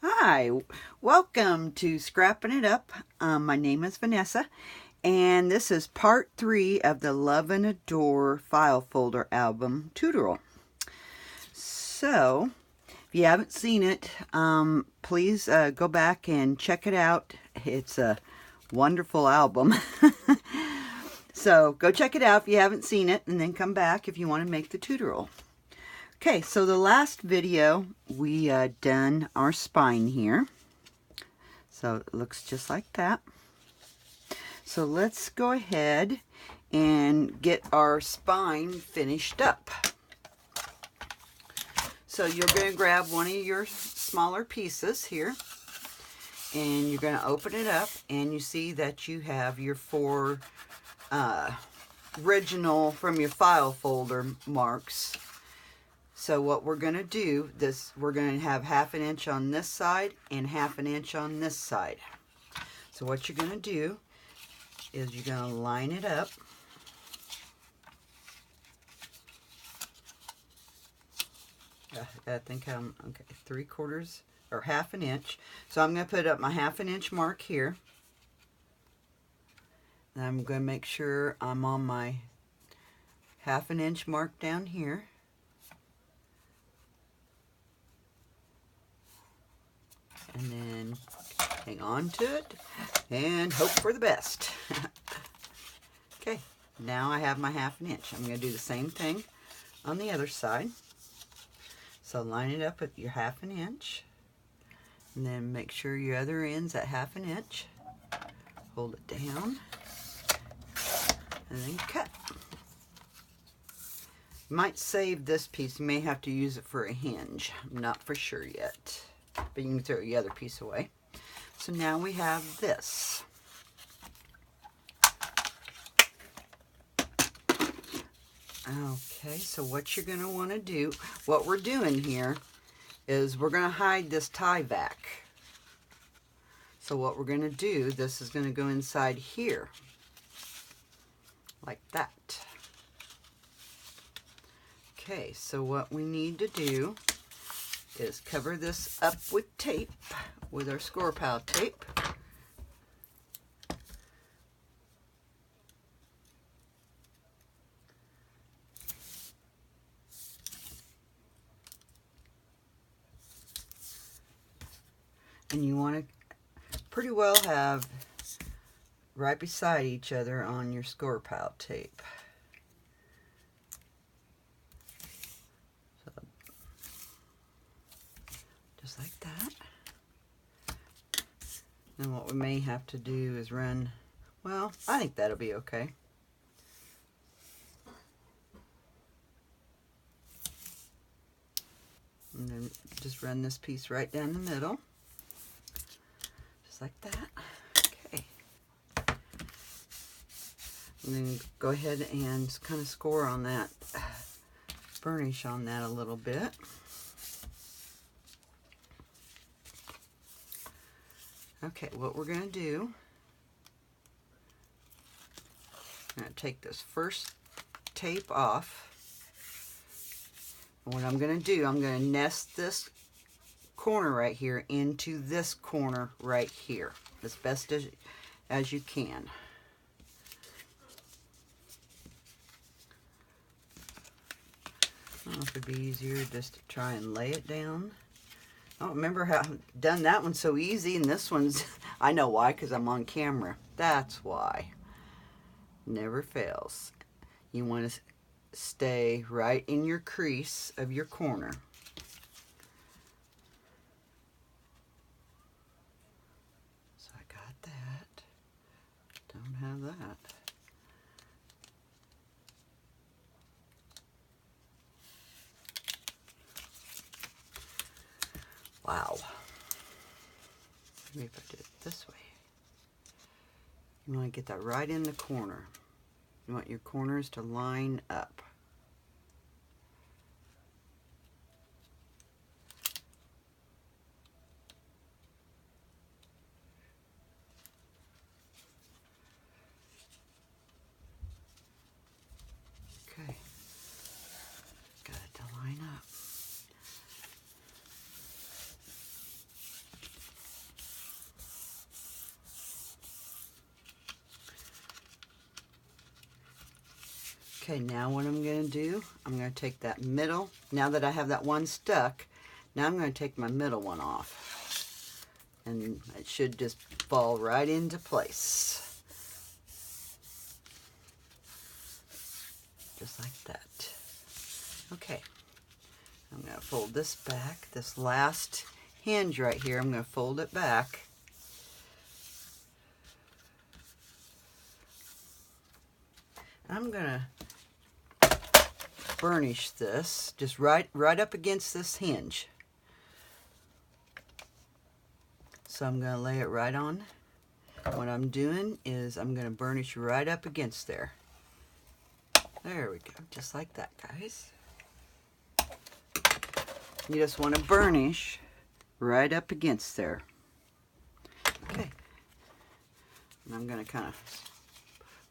Hi, welcome to Scrappin' It Up. My name is Vanessa, and this is part 3 of the Love and Adore file folder album tutorial. So, if you haven't seen it, please go back and check it out. It's a wonderful album. So, go check it out if you haven't seen it, and then come back if you want to make the tutorial. Okay, so the last video, we done our spine here. So it looks just like that. So let's go ahead and get our spine finished up. So you're going to grab one of your smaller pieces here, and you're going to open it up, and you see that you have your 4 original from your file folder marks. So what we're going to do, we're going to have 1/2 inch on this side and 1/2 inch on this side. So what you're going to do is you're going to line it up. I think I'm, okay, 3/4 or 1/2 inch. So I'm going to put up my 1/2 inch mark here. And I'm going to make sure I'm on my 1/2 inch mark down here. And then hang on to it and hope for the best. Okay, now I have my 1/2 inch. I'm going to do the same thing on the other side. So line it up at your 1/2 inch, and then make sure your other end's at 1/2 inch. Hold it down, and then cut. You might save this piece. You may have to use it for a hinge. I'm not for sure yet, but you can throw the other piece away. So now we have this. Okay, so what you're going to want to do, what we're doing here is we're going to hide this tie back. So what we're going to do, this is going to go inside here, like that. Okay, so what we need to do is cover this up with tape, with our score pile tape. And you want to pretty well have right beside each other on your score pile tape. So, just like that. And what we may have to do is run, well, I think that'll be okay. And then just run this piece right down the middle. Just like that. Okay. And then go ahead and kind of score on that, burnish on that a little bit. Okay, what we're going to do, I'm going to take this first tape off. And what I'm going to do, I'm going to nest this corner right here into this corner right here as best as you can. I don't know if it'd be easier just to try and lay it down. I don't remember how I've done that one so easy, and this one's, I know why, because I'm on camera. That's why. Never fails. You want to stay right in your crease of your corner. So I got that. Don't have that. Wow. Maybe if I did it this way. You want to get that right in the corner. You want your corners to line up. Okay. Got it to line up. Okay, now what I'm going to do, I'm going to take that middle, now that I have that one stuck, now I'm going to take my middle one off. And it should just fall right into place. Just like that. Okay, I'm going to fold this back. This last hinge right here, I'm going to fold it back. I'm going to burnish this just right up against this hinge. So I'm going to lay it right on. What I'm doing is I'm going to burnish right up against there. There we go, just like that, guys. You just want to burnish right up against there. Okay. And I'm going to kind of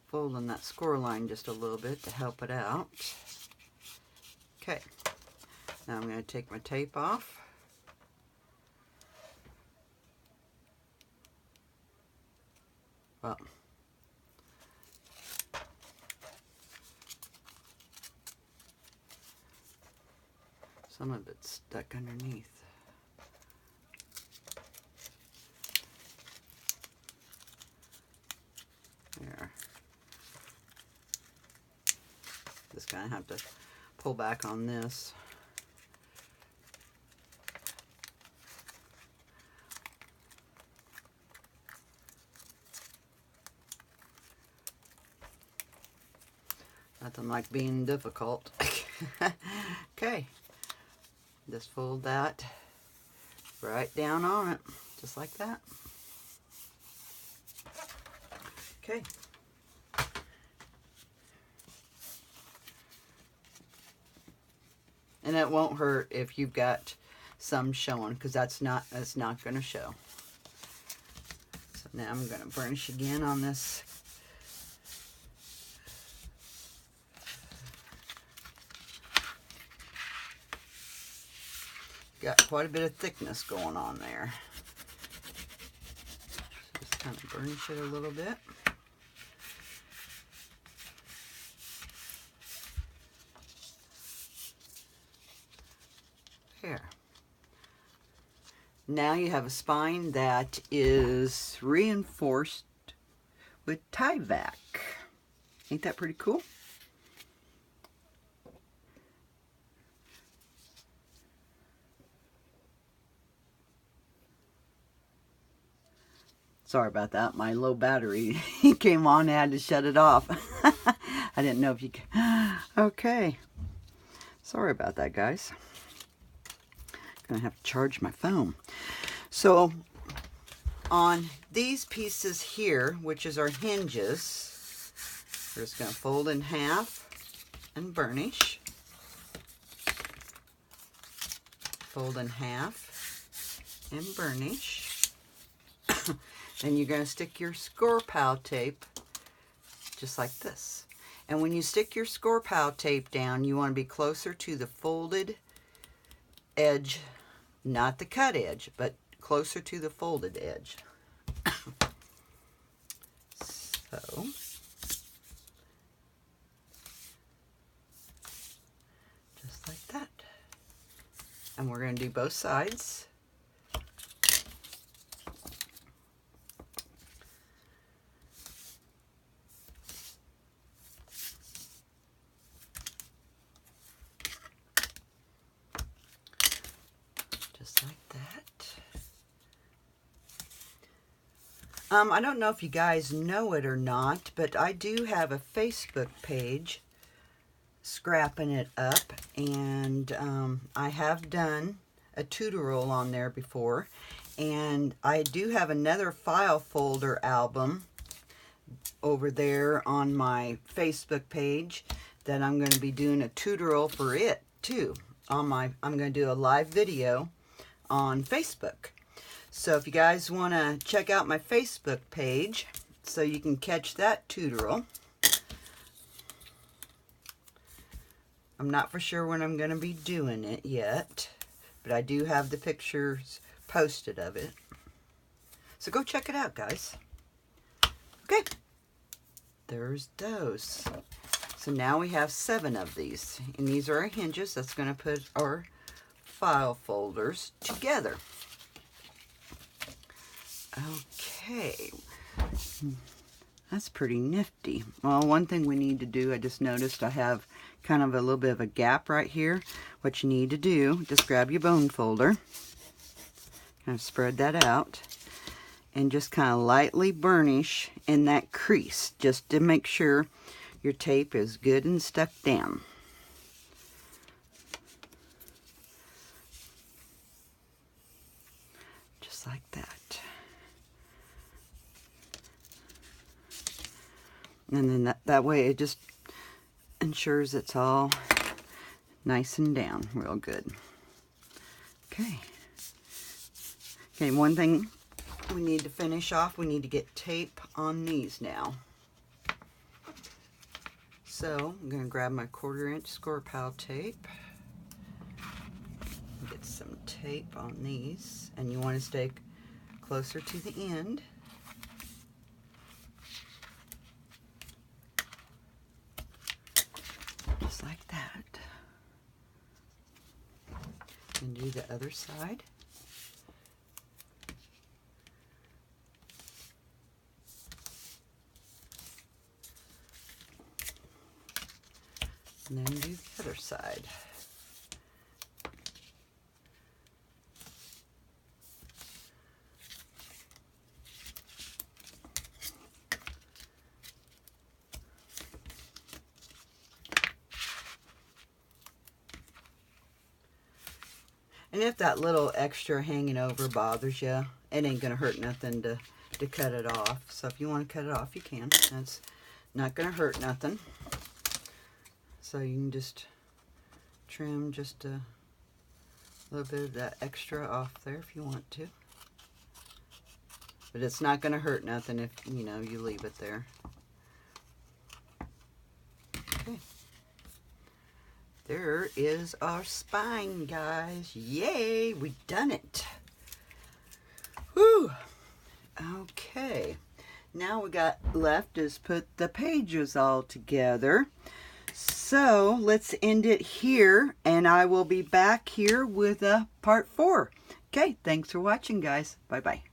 fold on that score line just a little bit to help it out. Okay, now I'm going to take my tape off. Well, some of it's stuck underneath. There. Just kind of have to pull back on this. Nothing like being difficult. Okay, just fold that right down on it, just like that. Okay. And it won't hurt if you've got some showing, because that's not going to show. So now I'm going to burnish again on this. Got quite a bit of thickness going on there. So just kind of burnish it a little bit. Here. Now you have a spine that is reinforced with tie-back. Ain't that pretty cool? Sorry about that. My low battery came on. I had to shut it off. I didn't know if you could. Okay. Sorry about that, guys. Gonna have to charge my phone. So on these pieces here, which is our hinges, we're just gonna fold in half and burnish. Fold in half and burnish. Then you're going to stick your score pile tape just like this. And when you stick your score pile tape down, you want to be closer to the folded edge, not the cut edge, but closer to the folded edge. So, just like that. And we're going to do both sides. Like that. I don't know if you guys know it or not, but I do have a Facebook page, Scrappin' It Up, and I have done a tutorial on there before, and I do have another file folder album over there on my Facebook page that I'm going to be doing a tutorial for it too. I'm going to do a live video on Facebook. So if you guys want to check out my Facebook page so you can catch that tutorial. I'm not for sure when I'm going to be doing it yet, but I do have the pictures posted of it. So go check it out, guys. Okay. There's those. So now we have 7 of these, and these are our hinges. That's going to put our file folders together. Okay, that's pretty nifty. Well, one thing we need to do, I just noticed I have kind of a little bit of a gap right here. What you need to do, just grab your bone folder, kind of spread that out, and just kind of lightly burnish in that crease, just to make sure your tape is good and stuck down. Just like that. And then that way it just ensures it's all nice and down real good. Okay. Okay, one thing we need to finish off, we need to get tape on these now. So I'm going to grab my 1/4" score pile tape. Get some tape on these, and you want to stay closer to the end. Just like that. And do the other side. And then do the other side. And if that little extra hanging over bothers you, it ain't gonna hurt nothing to cut it off. So if you want to cut it off, you can. That's not gonna hurt nothing. So you can just trim just a little bit of that extra off there if you want to. But it's not gonna hurt nothing if, you know, you leave it there. Okay. There is our spine, guys. Yay, we done it. Whew. Okay. Now we got left is put the pages all together. So let's end it here, and I will be back here with part 4. Okay, thanks for watching, guys. Bye-bye.